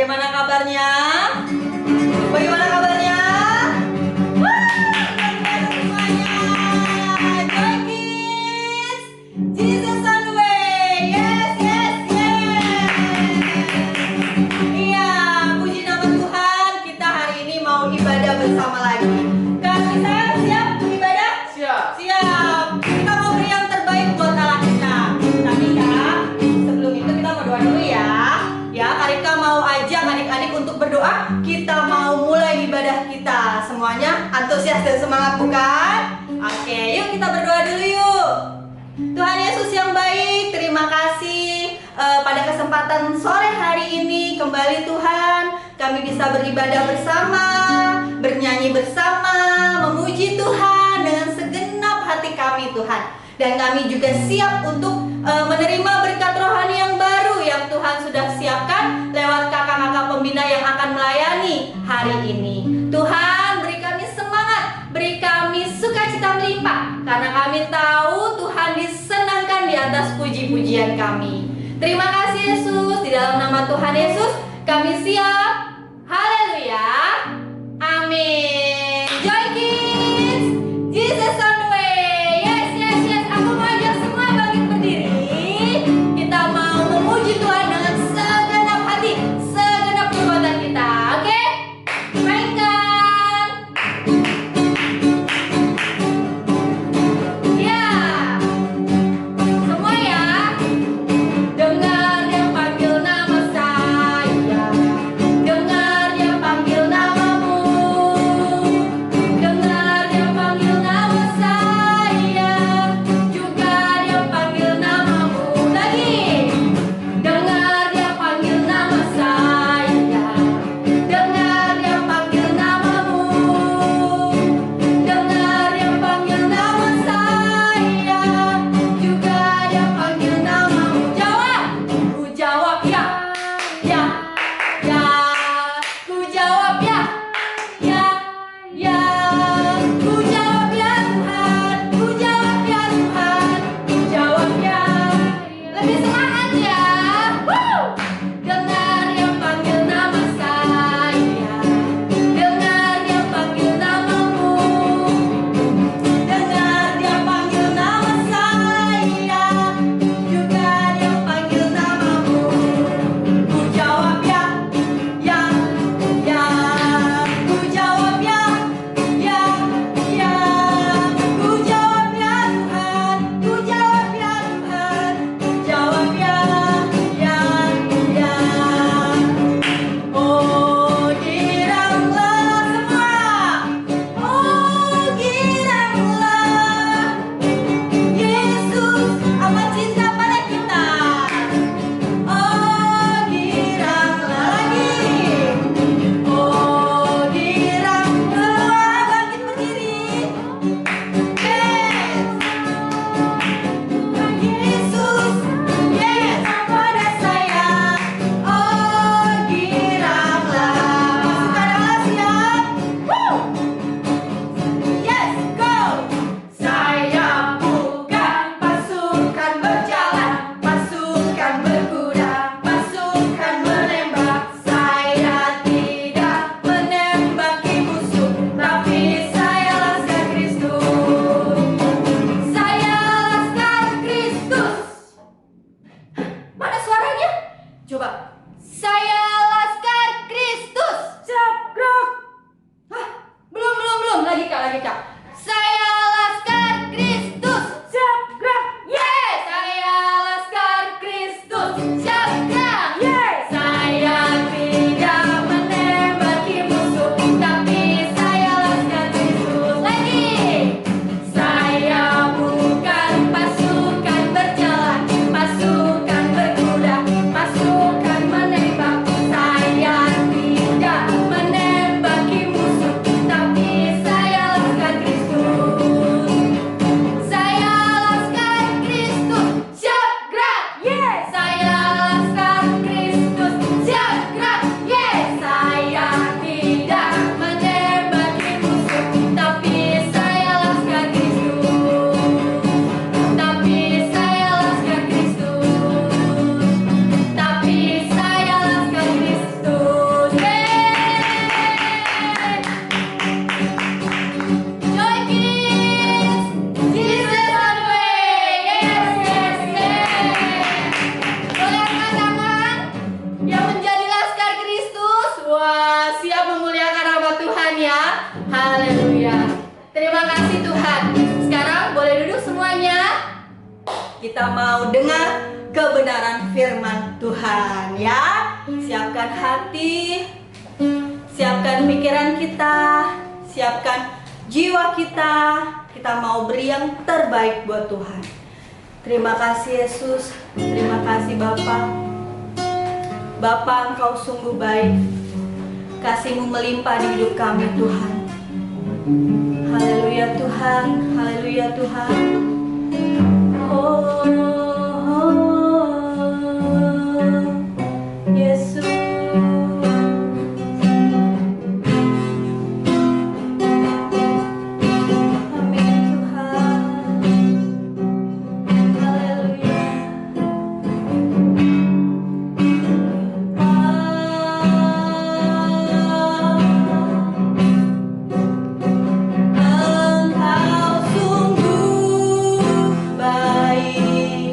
Bagaimana kabarnya? Bagaimana kabarnya? Wah, luar biasa semuanya. Joy Kids, Jesus on the way. Yes, yes, yes. Iya, puji nama Tuhan. Kita hari ini mau ibadah bersama lagi. Kak Nisa, siap ibadah? Siap. Siap. Kita mau beri yang terbaik buat Allah kita. Tapi Kak, sebelum itu kita mau doa dulu ya. Ya, Karika mau ajak adik-adik untuk berdoa. Kita mau mulai ibadah kita. Semuanya antusias dan semangat bukan? Oke, yuk kita berdoa dulu yuk. Tuhan Yesus yang baik, terima kasih pada kesempatan sore hari ini kembali Tuhan kami bisa beribadah bersama, bernyanyi bersama, memuji Tuhan dengan segenap hati kami Tuhan. Dan kami juga siap untuk menerima berkat rohani yang baru yang Tuhan sudah siapkan lewat kakak-kakak pembina yang akan melayani hari ini. Tuhan, beri kami semangat, beri kami sukacita melimpah, karena kami tahu Tuhan disenangkan di atas puji-pujian kami. Terima kasih Yesus, di dalam nama Tuhan Yesus kami siap. Haleluya. Amin. Joy Kids, Jesus on the way. Yes, yes, yes. Aku mau ajak semua bangkit berdiri. Kita mau memuji Tuhan dengan segenap hati, segenap perbuatan kita. Oke? Mainkan. Ya. Semua ya. Dengar dia panggil nama saya. Dengar dia panggil namamu. Dengar dia panggil nama saya. Juga dia panggil namamu. Lagi. Dengar dia panggil nama saya. Dengar dia panggil namamu. Dengar dia panggil nama saya. Juga dia panggil namamu. Jawab. Ku jawab ya. Ya. Ya. Ku jawab ya. Ya. Ya. Ku jawab ya Tuhan. Ku jawab ya Tuhan. Ku jawab ya. Lebih semangat ya. Woo! Dengar dia panggil nama saya. Dengar dia panggil namamu. Dengar dia panggil nama saya. Juga dia panggil namamu. Ku jawab ya. Ya. Ya. Ku jawab ya. Ya. Ya. Ku jawab ya Tuhan. Ku jawab ya Tuhan. Ku jawab ya. Ya. Ya. Oh, giranglah semua. Oh, giranglah. Yesus amat cinta pada kita. Oh, giranglah lagi. Oh, giranglah. Bangkit berdiri. Yes. Yesus, yes, pada saya. Oh, giranglah. Pasukan Allah siap. Woo! Yes, go. Saya bukan pasukan berjalan, pasukan berkuda, pasukan menembak. Saya tidak menembaki musuh, tapi saya laskar Kristus. Saya laskar Kristus. Mana suaranya? Coba. Saya laskar Kristus. Siap, gerak. Hah, belum. Lagi Kak. Saya laskar Kristus. Siap, gerak. Yes, saya laskar Kristus. Siap, gerak. Yes. Saya tidak menembaki musuh, tapi saya laskar Kristus. Lagi. Saya bukan pasukan berjalan, pasukan berkuda, pasukan menembak. Saya tidak menembaki musuh, tapi saya laskar kita mau dengar kebenaran firman Tuhan ya. Siapkan hati, siapkan pikiran kita, siapkan jiwa kita. Kita mau beri yang terbaik buat Tuhan. Terima kasih Yesus, terima kasih Bapa. Bapa, Engkau sungguh baik. Kasih-Mu melimpah di hidup kami Tuhan. Haleluya Tuhan, haleluya Tuhan. Oh, Yesus. Amin Tuhan. Haleluya. Engkau sungguh baik.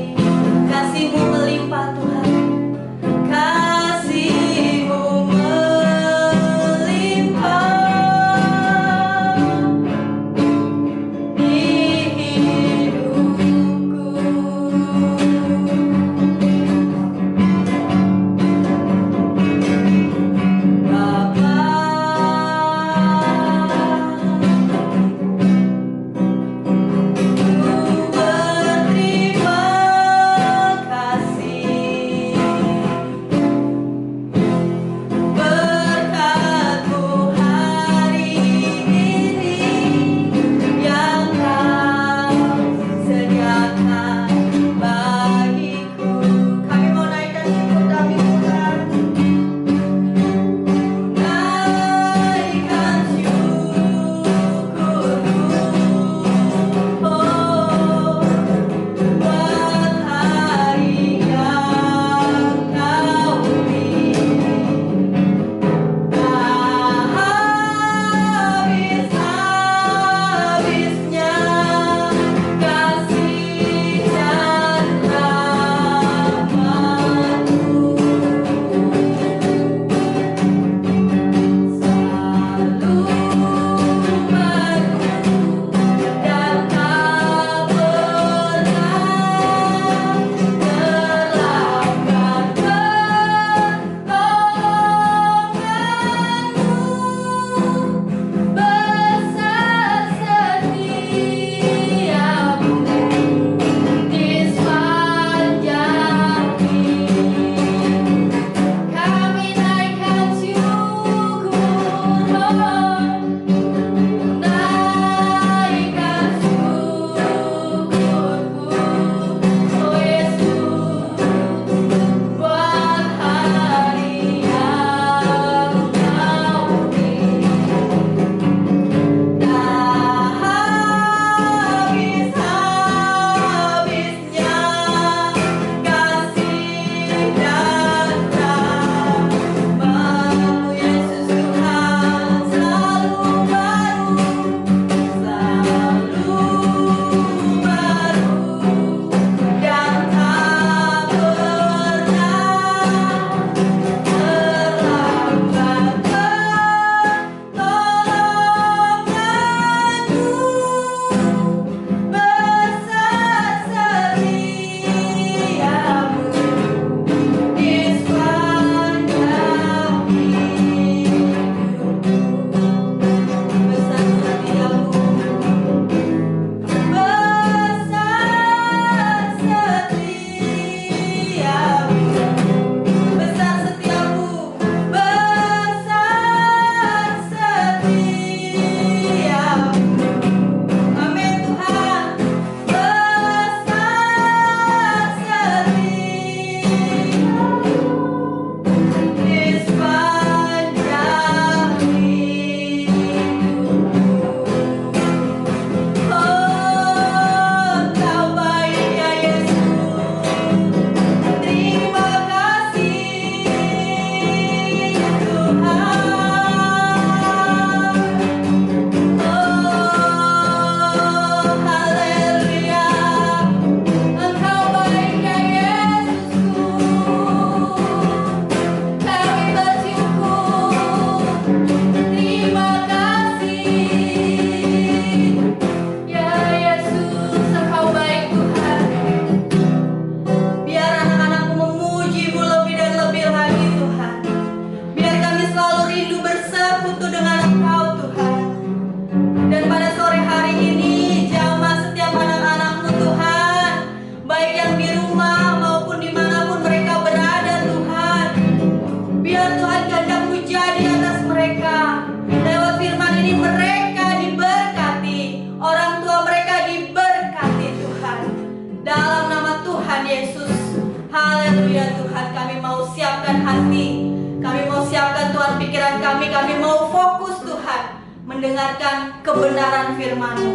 mendengarkan kebenaran firman-Mu.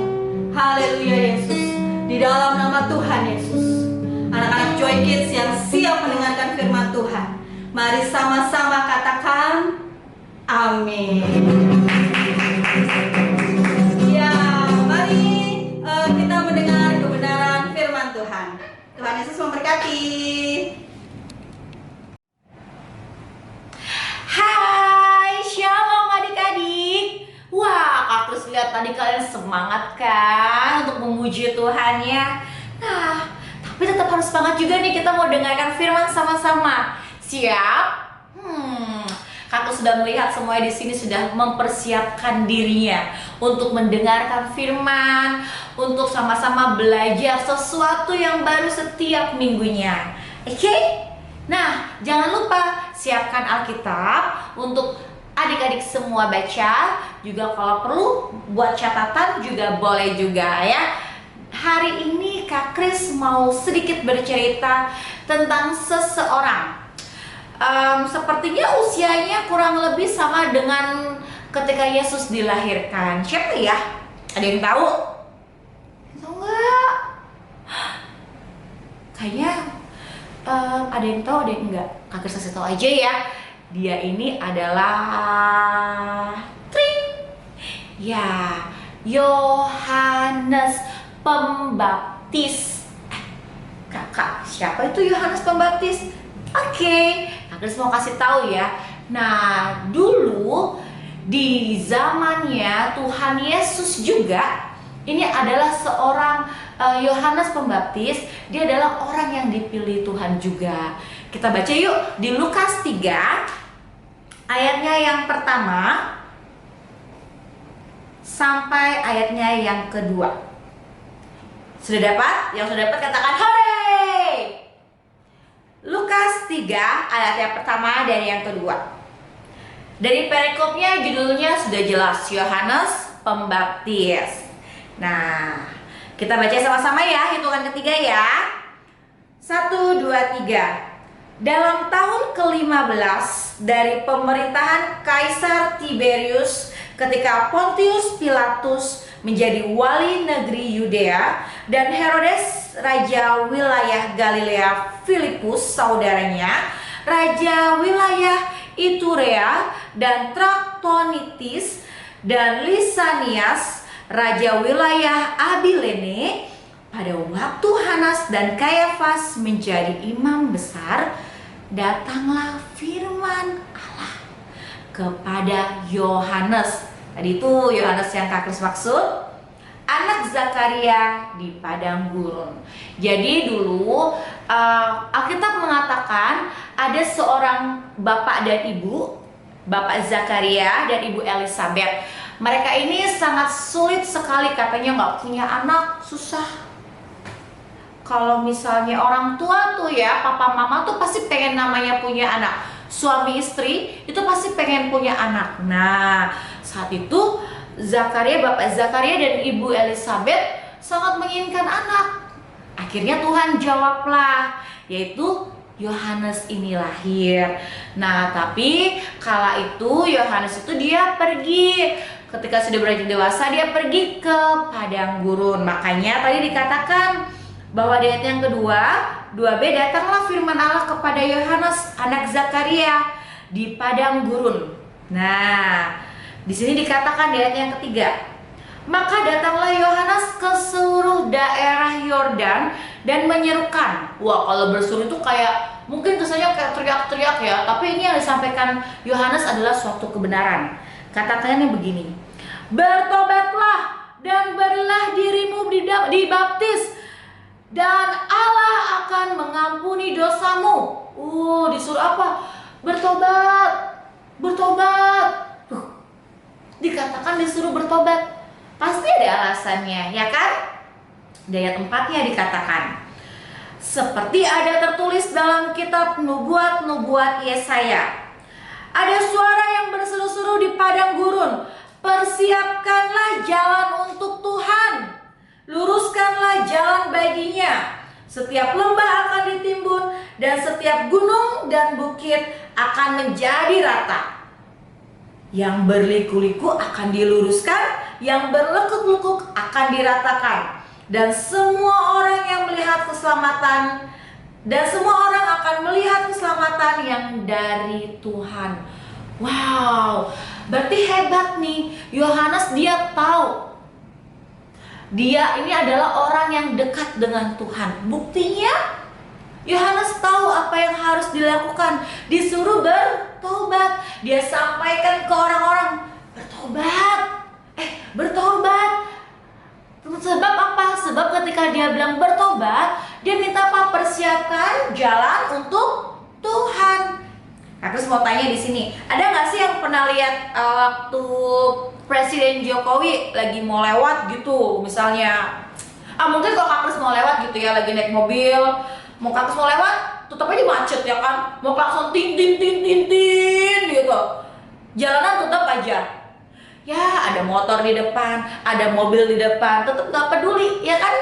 Haleluya Yesus. Di dalam nama Tuhan Yesus, anak-anak Joy Kids yang siap mendengarkan firman Tuhan, mari sama-sama katakan amin. Ya, mari kita mendengar kebenaran firman Tuhan. Tuhan Yesus memberkati. Hai, shalom adik-adik. Wah, Kak Kris lihat tadi kalian semangat kan untuk memuji Tuhan ya. Nah, tapi tetap harus semangat juga nih, kita mau dengarkan firman sama-sama. Siap? Kak Kris sudah melihat semuanya di sini sudah mempersiapkan dirinya untuk mendengarkan firman, untuk sama-sama belajar sesuatu yang baru setiap minggunya. Oke? Nah, jangan lupa siapkan Alkitab untuk adik-adik semua baca. Juga kalau perlu buat catatan juga boleh juga ya. Hari ini Kak Kris mau sedikit bercerita tentang seseorang. Sepertinya usianya kurang lebih sama dengan ketika Yesus dilahirkan. Siapa ya? Ada yang tahu? Tahu nggak? Kayaknya ada yang tahu, ada yang enggak. Kak Kris kasih tahu aja ya. Dia ini adalah ya, Yohanes Pembaptis. Kakak, siapa itu Yohanes Pembaptis? Oke, Kak Kris mau kasih tahu ya. Nah, dulu di zamannya Tuhan Yesus juga, ini adalah seorang Yohanes Pembaptis. Dia adalah orang yang dipilih Tuhan juga. Kita baca yuk di Lukas 3 ayatnya yang pertama sampai ayatnya yang kedua. Sudah dapat? Yang sudah dapat katakan hore. Lukas 3 ayat yang pertama dan yang kedua. Dari perikopnya judulnya sudah jelas, Yohanes Pembaptis. Nah, kita baca sama-sama ya, hitungan ketiga ya. 1, 2, 3. Dalam tahun ke-15 dari pemerintahan Kaisar Tiberius, ketika Pontius Pilatus menjadi wali negeri Yudea dan Herodes raja wilayah Galilea Filipus saudaranya, raja wilayah Iturea dan Traktonitis, dan Lisanias raja wilayah Abilene, pada waktu Hanas dan Kayafas menjadi imam besar, datanglah firman Allah kepada Yohanes. Tadi itu Yohanes yang Kak Kris maksud, anak Zakaria di padang gurun. Jadi dulu Alkitab mengatakan ada seorang bapak dan ibu, Bapak Zakaria dan Ibu Elisabeth. Mereka ini sangat sulit sekali, katanya nggak punya anak, susah. Kalau misalnya orang tua tuh ya, papa mama tuh pasti pengen namanya punya anak. Suami istri itu pasti pengen punya anak. Nah, saat itu Bapak Zakaria dan Ibu Elisabeth sangat menginginkan anak. Akhirnya Tuhan jawablah, yaitu Yohanes ini lahir. Nah, tapi kala itu Yohanes itu dia pergi. Ketika sudah beranjak dewasa, dia pergi ke padang gurun. Makanya tadi dikatakan bahwa di ayat yang kedua 2b, datanglah firman Allah kepada Yohanes anak Zakaria di padang gurun. Nah, di sini dikatakan di ayat yang ketiga, maka datanglah Yohanes ke seluruh daerah Yordan dan menyerukan. Wah, kalau berseru itu kayak mungkin kesannya kayak teriak-teriak ya, tapi ini yang disampaikan Yohanes adalah suatu kebenaran. Katakannya begini, bertobatlah dan berilah dirimu dibaptis, dan Allah akan mengampuni dosamu. Disuruh apa? Bertobat. Dikatakan disuruh bertobat. Pasti ada alasannya, ya kan? Di ayat 4-nya dikatakan, seperti ada tertulis dalam kitab nubuat Yesaya, ada suara yang berseru-seru di padang gurun, persiapkanlah jalan untuk Tuhan, luruskanlah jalan baginya. Setiap lembah akan ditimbun dan setiap gunung dan bukit akan menjadi rata. Yang berliku-liku akan diluruskan, yang berlekuk-lekuk akan diratakan. Dan semua orang yang melihat keselamatan, dan semua orang akan melihat keselamatan yang dari Tuhan. Wow, berarti hebat nih. Yohanes dia tahu. Dia ini adalah orang yang dekat dengan Tuhan. Buktinya, Yohanes tahu apa yang harus dilakukan. Disuruh bertobat. Dia sampaikan ke orang-orang, bertobat. Bertobat. Sebab apa? Sebab ketika dia bilang bertobat, dia minta apa? Persiapkan jalan untuk Tuhan. Aku mau tanya di sini, ada nggak sih yang pernah lihat waktu Presiden Jokowi lagi mau lewat gitu, misalnya, mungkin kalau Kak Kris mau lewat gitu ya, lagi naik mobil, mau Kak Kris mau lewat, tetap aja macet ya kan, mau klakson tin tin tin tin tin gitu, jalanan tetap aja. Ya, ada motor di depan, ada mobil di depan, tetap nggak peduli, ya kan?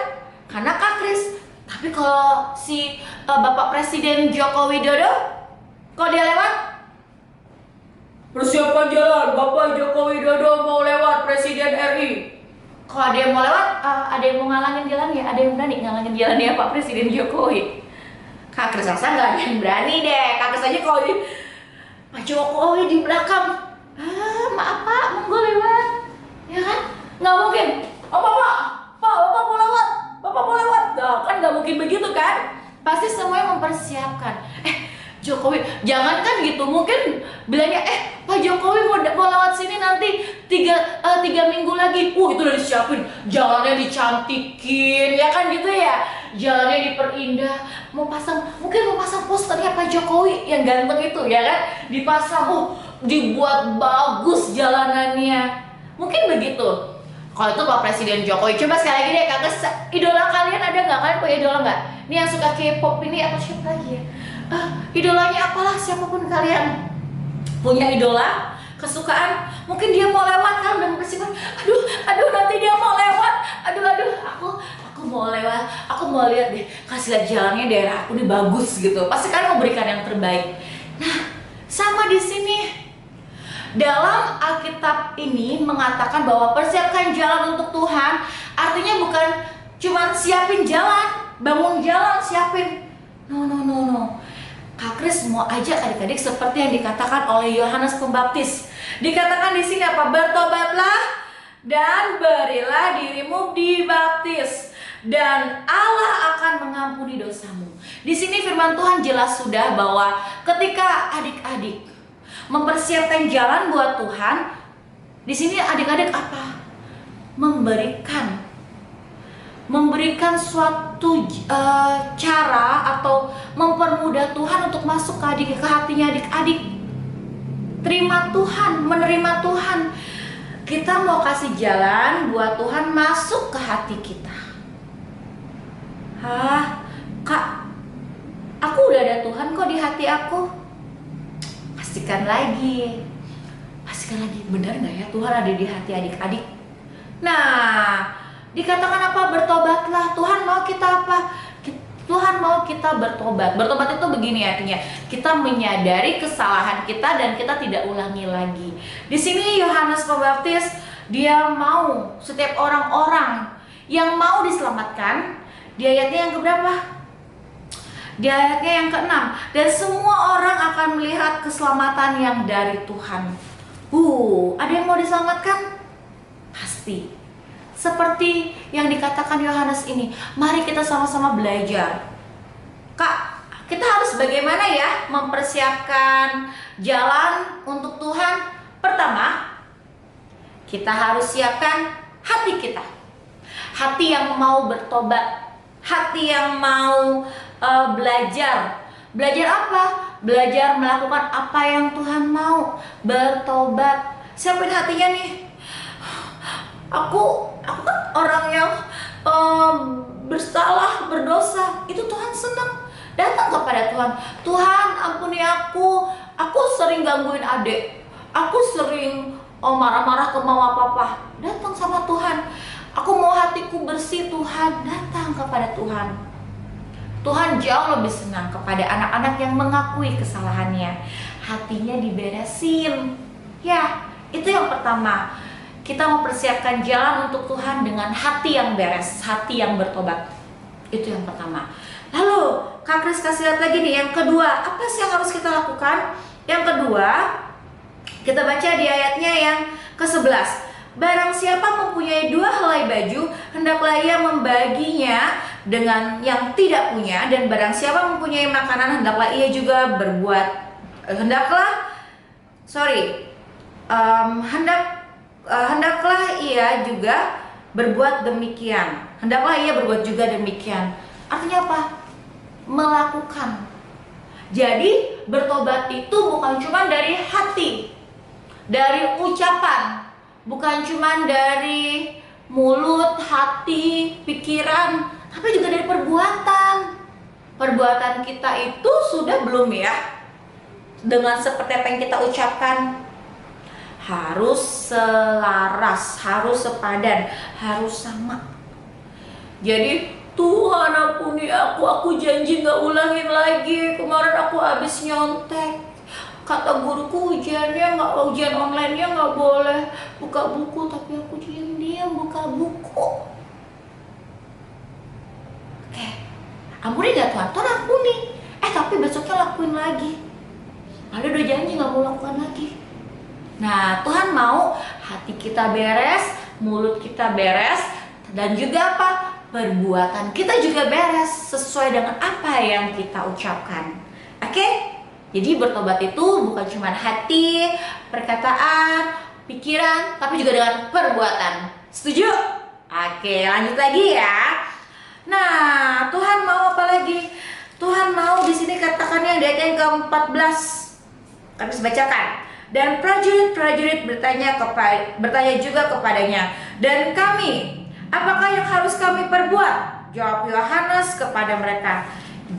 Karena Kak Kris. Tapi kalau si Bapak Presiden Joko Widodo, kalau dia lewat, persiapkan jalan, Bapak Joko Widodo mau lewat, Presiden RI. Kalau ada yang mau lewat, ada yang mau ngalangin jalannya, ada yang berani ngalangin jalannya Pak Presiden Jokowi. Kak Kris rasa nggak ada yang berani deh. Kak Kris aja kalau di Pak Jokowi di belakang, maaf Pak, monggo lewat, ya kan? Nggak mungkin. Bapak mau lewat, Bapak mau lewat. Nah, kan nggak mungkin begitu kan? Pasti semuanya mempersiapkan. Jokowi, jangankan gitu, mungkin bilangnya, Pak Jokowi mau lewat sini nanti 3 minggu lagi. Itu udah disiapin, jalannya dicantikin, ya kan gitu ya, jalannya diperindah, mungkin mau pasang posternya Pak Jokowi yang ganteng itu, ya kan, dipasang, dibuat bagus jalanannya, mungkin begitu. Kalau itu Pak Presiden Jokowi. Coba sekali lagi deh, Kak, idola kalian ada nggak? Kalian punya idola nggak? Ini yang suka K-pop ini atau siapa lagi ya? Idolanya apalah, siapapun kalian punya idola kesukaan, mungkin dia mau lewat, kan udah mempersiapkan, aduh nanti dia mau lewat, aku mau lewat, aku mau lihat deh, kasih lihat jalannya daerah aku nih bagus gitu, pasti kan mau berikan yang terbaik. Nah, sama di sini dalam Alkitab ini mengatakan bahwa persiapkan jalan untuk Tuhan artinya bukan cuma siapin jalan, bangun jalan, siapin. No. Kak Kris mau ajak adik-adik seperti yang dikatakan oleh Yohanes Pembaptis. Dikatakan di sini apa? Bertobatlah dan berilah dirimu dibaptis, dan Allah akan mengampuni dosamu. Di sini firman Tuhan jelas sudah bahwa ketika adik-adik mempersiapkan jalan buat Tuhan, di sini adik-adik apa? Memberikan suatu cara atau mempermudah Tuhan untuk masuk ke hatinya adik-adik. Terima Tuhan, menerima Tuhan. Kita mau kasih jalan buat Tuhan masuk ke hati kita. Kak, aku udah ada Tuhan kok di hati aku. Pastikan lagi, benar nggak ya Tuhan ada di hati adik-adik? Nah, dikatakan apa? Bertobatlah. Tuhan mau kita apa? Tuhan mau kita bertobat. Bertobat itu begini artinya, kita menyadari kesalahan kita dan kita tidak ulangi lagi. Di sini Yohanes Pembaptis, dia mau setiap orang-orang yang mau diselamatkan. Di ayatnya yang keberapa? Di ayatnya yang ke-6. Dan semua orang akan melihat keselamatan yang dari Tuhan. Ada yang mau diselamatkan? Pasti. Seperti yang dikatakan Yohanes ini, mari kita sama-sama belajar. Kak, kita harus bagaimana ya mempersiapkan jalan untuk Tuhan? Pertama, kita harus siapkan hati kita. Hati yang mau bertobat, hati yang mau belajar. Belajar apa? Belajar melakukan apa yang Tuhan mau. Bertobat. Siapin hatinya nih. Aku kan orang yang bersalah, berdosa. Itu Tuhan senang. Datang kepada Tuhan. Tuhan, ampuni aku. Aku sering gangguin adik. Aku sering marah-marah ke mama papa. Datang sama Tuhan. Aku mau hatiku bersih, Tuhan. Datang kepada Tuhan. Tuhan jauh lebih senang kepada anak-anak yang mengakui kesalahannya. Hatinya diberesin. Ya, Itu yang pertama. Kita mempersiapkan jalan untuk Tuhan dengan hati yang beres, hati yang bertobat. Itu yang pertama. Lalu Kak Kris kasih lihat lagi nih, yang kedua, apa sih yang harus kita lakukan? Yang kedua, kita baca di ayatnya yang ke-11. Barang siapa mempunyai 2 helai baju, hendaklah ia membaginya dengan yang tidak punya, dan barang siapa mempunyai makanan, hendaklah ia juga hendaklah ia juga berbuat demikian. Hendaklah ia berbuat juga demikian. Artinya apa? Melakukan. Jadi bertobat itu bukan cuma dari hati, dari ucapan, bukan cuma dari mulut, hati, pikiran, tapi juga dari perbuatan. Perbuatan kita itu sudah belum ya? Dengan seperti apa yang kita ucapkan, harus selaras, harus sepadan, harus sama. Jadi Tuhan ampuni aku janji gak ulangin lagi. Kemarin aku habis nyontek. Kata guruku ujian online-nya gak boleh buka buku, tapi aku diam-diam buka buku. Oke, ampuni gak Tuhan? Tuhan ampuni. Tapi besoknya lakuin lagi. Lalu udah janji gak mau lakukan lagi. Nah, Tuhan mau hati kita beres, mulut kita beres, dan juga apa? Perbuatan kita juga beres sesuai dengan apa yang kita ucapkan. Oke? Jadi bertobat itu bukan cuma hati, perkataan, pikiran, tapi juga dengan perbuatan. Setuju? Oke, lanjut lagi ya. Nah, Tuhan mau apa lagi? Tuhan mau di sini katakan yang di ayat yang ke-14. Kami bisa bacakan. Dan prajurit-prajurit bertanya juga kepadanya, dan kami, apakah yang harus kami perbuat? Jawab Yohanes kepada mereka,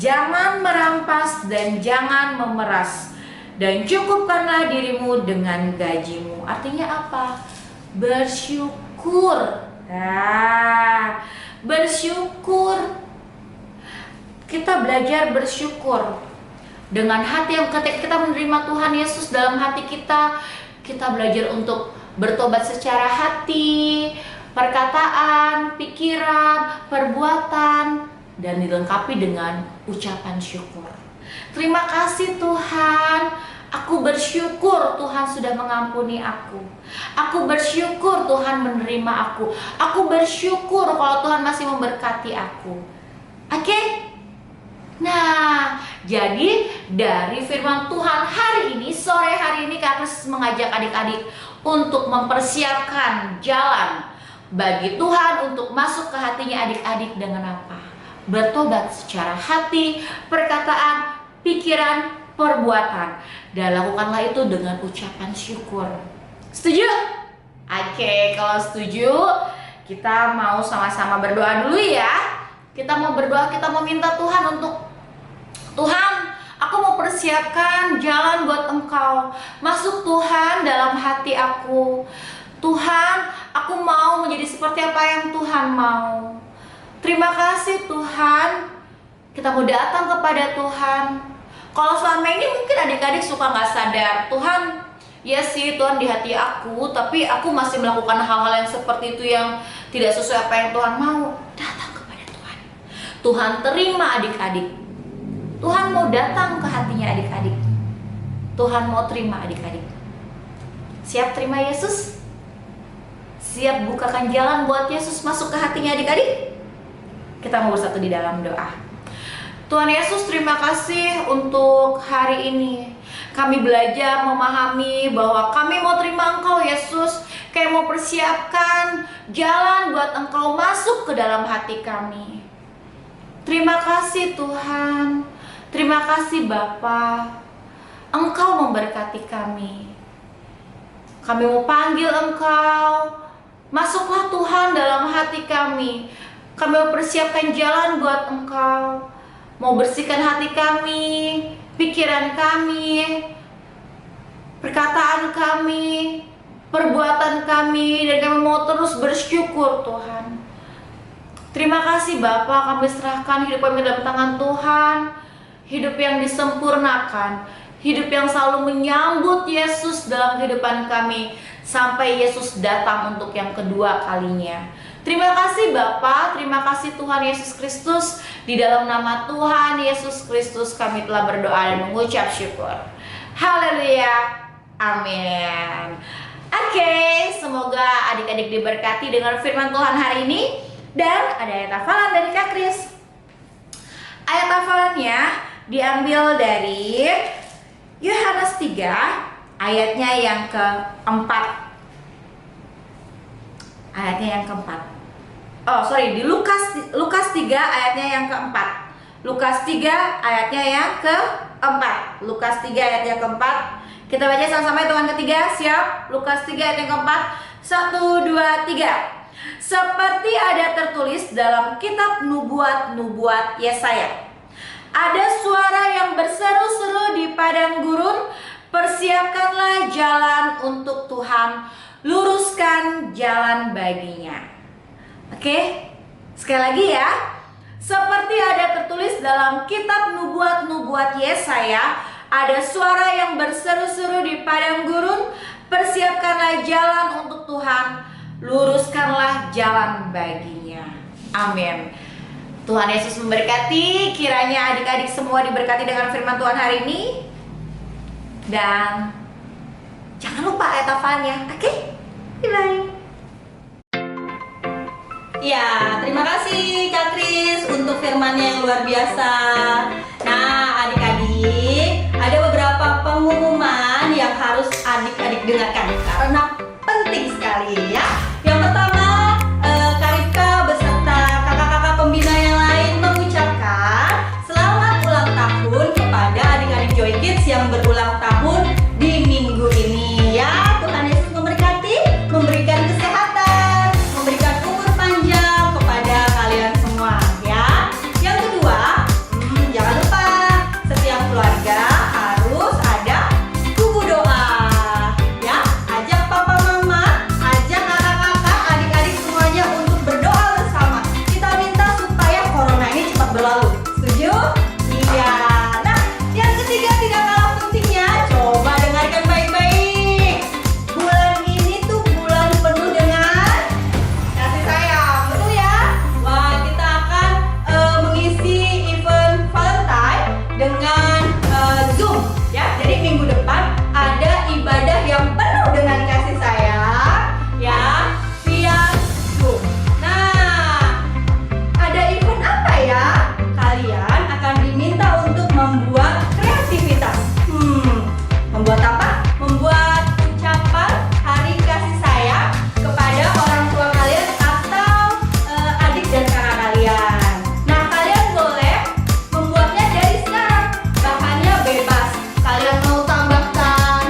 jangan merampas dan jangan memeras, dan cukupkanlah dirimu dengan gajimu. Artinya apa? Bersyukur. Nah, bersyukur. Kita belajar bersyukur. Dengan hati yang ketika kita menerima Tuhan Yesus dalam hati kita, kita belajar untuk bertobat secara hati, perkataan, pikiran, perbuatan, dan dilengkapi dengan ucapan syukur. Terima kasih Tuhan, aku bersyukur Tuhan sudah mengampuni aku. Aku bersyukur Tuhan menerima aku. Aku bersyukur kalau Tuhan masih memberkati aku. Oke? Nah, jadi dari firman Tuhan hari ini, sore hari ini Kak Kris mengajak adik-adik untuk mempersiapkan jalan bagi Tuhan untuk masuk ke hatinya adik-adik dengan apa? Bertobat secara hati, perkataan, pikiran, perbuatan. Dan lakukanlah itu dengan ucapan syukur. Setuju? Oke, kalau setuju, kita mau sama-sama berdoa dulu ya. Kita mau berdoa, kita mau minta Tuhan untuk Tuhan, aku mau persiapkan jalan buat Engkau. Masuk Tuhan dalam hati aku. Tuhan, aku mau menjadi seperti apa yang Tuhan mau. Terima kasih Tuhan. Kita mau datang kepada Tuhan. Kalau selama ini mungkin adik-adik suka gak sadar, Tuhan, ya sih Tuhan di hati aku, tapi aku masih melakukan hal-hal yang seperti itu yang tidak sesuai apa yang Tuhan mau. Datang kepada Tuhan. Tuhan terima adik-adik. Tuhan mau datang ke hatinya adik-adik. Tuhan mau terima adik-adik. Siap terima Yesus? Siap bukakan jalan buat Yesus masuk ke hatinya adik-adik? Kita mau bersatu di dalam doa. Tuhan Yesus, terima kasih untuk hari ini. Kami belajar memahami bahwa kami mau terima Engkau Yesus. Kami mau persiapkan jalan buat Engkau masuk ke dalam hati kami. Terima kasih Tuhan. Terima kasih Bapa, Engkau memberkati kami. Kami mau panggil Engkau, masuklah Tuhan dalam hati kami. Kami mau persiapkan jalan buat Engkau. Mau bersihkan hati kami, pikiran kami, perkataan kami, perbuatan kami, dan kami mau terus bersyukur Tuhan. Terima kasih Bapa, kami serahkan hidup kami dalam tangan Tuhan. Hidup yang disempurnakan, hidup yang selalu menyambut Yesus dalam kehidupan kami. sampai Yesus datang untuk yang kedua kalinya. Terima kasih Bapa, terima kasih Tuhan Yesus Kristus. Di dalam nama Tuhan Yesus Kristus kami telah berdoa dan mengucap syukur. Haleluya, amin. Oke, semoga adik-adik diberkati dengan firman Tuhan hari ini. Dan ada ayat hafalan dari Kak Kris. Ayat hafalannya diambil dari Yohanes 3 ayatnya yang keempat. Ayatnya yang keempat. Di Lukas 3 ayatnya yang keempat. Lukas 3 ayatnya yang keempat. Lukas 3 ayat yang keempat. Kita baca sama-sama Tuhan ketiga. Siap? Lukas 3 ayat yang keempat. 1, 2, 3. Seperti ada tertulis dalam kitab nubuat Yesaya. Ada suara yang berseru-seru di padang gurun, persiapkanlah jalan untuk Tuhan, luruskan jalan baginya. Oke, sekali lagi ya. Seperti ada tertulis dalam kitab nubuat Yesaya, ada suara yang berseru-seru di padang gurun, persiapkanlah jalan untuk Tuhan, luruskanlah jalan baginya. Amin. Tuhan Yesus memberkati. Kiranya adik-adik semua diberkati dengan firman Tuhan hari ini. Dan jangan lupa ayat hafalannya. Oke? Bye-bye. Ya, terima kasih Kak Kris untuk firman-Nya yang luar biasa. Nah, adik-adik, ada beberapa pengumuman yang harus adik-adik dengarkan karena penting sekali ya. Yang pertama, Karipka beserta kakak-kakak pembina yang lain mengucapkan selamat ulang tahun kepada adik-adik Joy Kids yang berulang tahun di minggu ini ya. Tuhan Yesus memberkati, memberikan kesehatan, memberikan umur panjang kepada kalian semua ya. Yang kedua, jangan lupa setiap keluarga harus ada kubu doa ya. Ajak papa mama, ajak kakak-kakak, adik-adik semuanya untuk berdoa bersama. Kita minta supaya corona ini cepat berlalu. Setuju? Iya. Nah, yang ketiga tidak kalah pentingnya, coba dengarkan baik-baik. Bulan ini tuh bulan penuh dengan kasih sayang, betul ya? Wah, kita akan mengisi event Valentine dengan Zoom ya. Jadi minggu depan ada ibadah yang penuh dengan kasih sayang ya via Zoom. Nah, ada event apa ya? Kalian akan diminta untuk membuat kreativitas. Membuat apa? Membuat ucapan hari kasih sayang kepada orang tua kalian atau adik dan kakak kalian. Nah, kalian boleh membuatnya dari sekarang. Bahannya bebas. Kalian mau tambahkan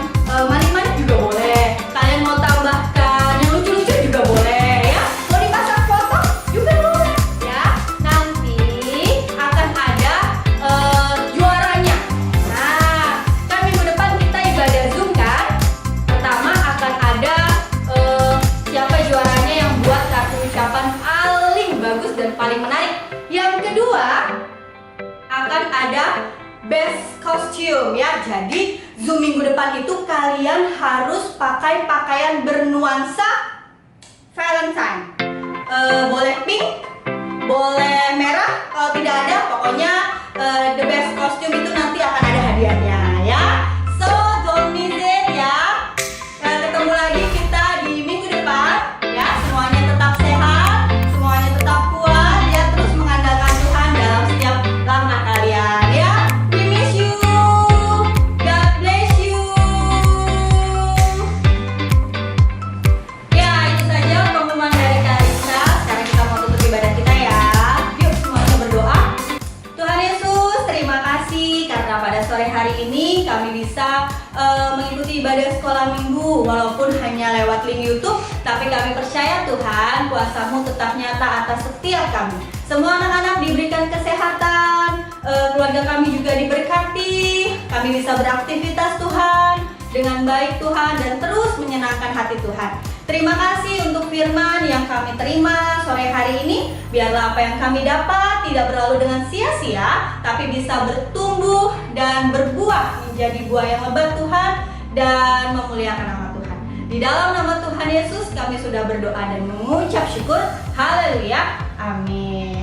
manis-manis juga boleh. Kalian mau tambahkan yang lucu-lucu juga boleh ya. Mau dipasang foto juga boleh ya. Nanti akan ada juaranya. Nah, kan minggu depan kita ibadah Zoom kan. Pertama akan ada siapa juaranya yang buat kartu ucapan paling bagus dan paling menarik. Yang kedua akan ada best costume ya. Jadi Zoom minggu depan itu kalian harus pakai pakaian bernuansa Valentine. Boleh pink, boleh merah. Kalau tidak ada, pokoknya the best costume itu nanti akan ada hadiahnya ya. So don't miss it ya. Ketemu lagi kita di minggu depan ya. Semuanya tetap sehat, semuanya tetap kuat ya. Terus mengandalkan Tuhan dalam setiap langkah kalian ya. We miss you. God bless you. Ya, itu saja pengumuman dari Karissa. Sekarang kita mau tutup ibadah kita ya. Yuk semuanya berdoa. Tuhan Yesus, terima kasih karena pada sore hari ini kami bisa mengikuti ibadah sekolah minggu walaupun hanya lewat link YouTube, tapi kami percaya Tuhan kuasa-Mu tetap nyata atas setiap kami. Semua anak-anak diberikan kesehatan, keluarga kami juga diberkati, kami bisa beraktivitas Tuhan dengan baik Tuhan dan terus menyenangkan hati Tuhan. Terima kasih untuk firman yang kami terima sore hari ini. Biarlah apa yang kami dapat tidak berlalu dengan sia-sia, tapi bisa bertumbuh dan berbuah menjadi buah yang lebat Tuhan dan memuliakan nama Tuhan. Di dalam nama Tuhan Yesus kami sudah berdoa dan mengucap syukur. Haleluya. Amin.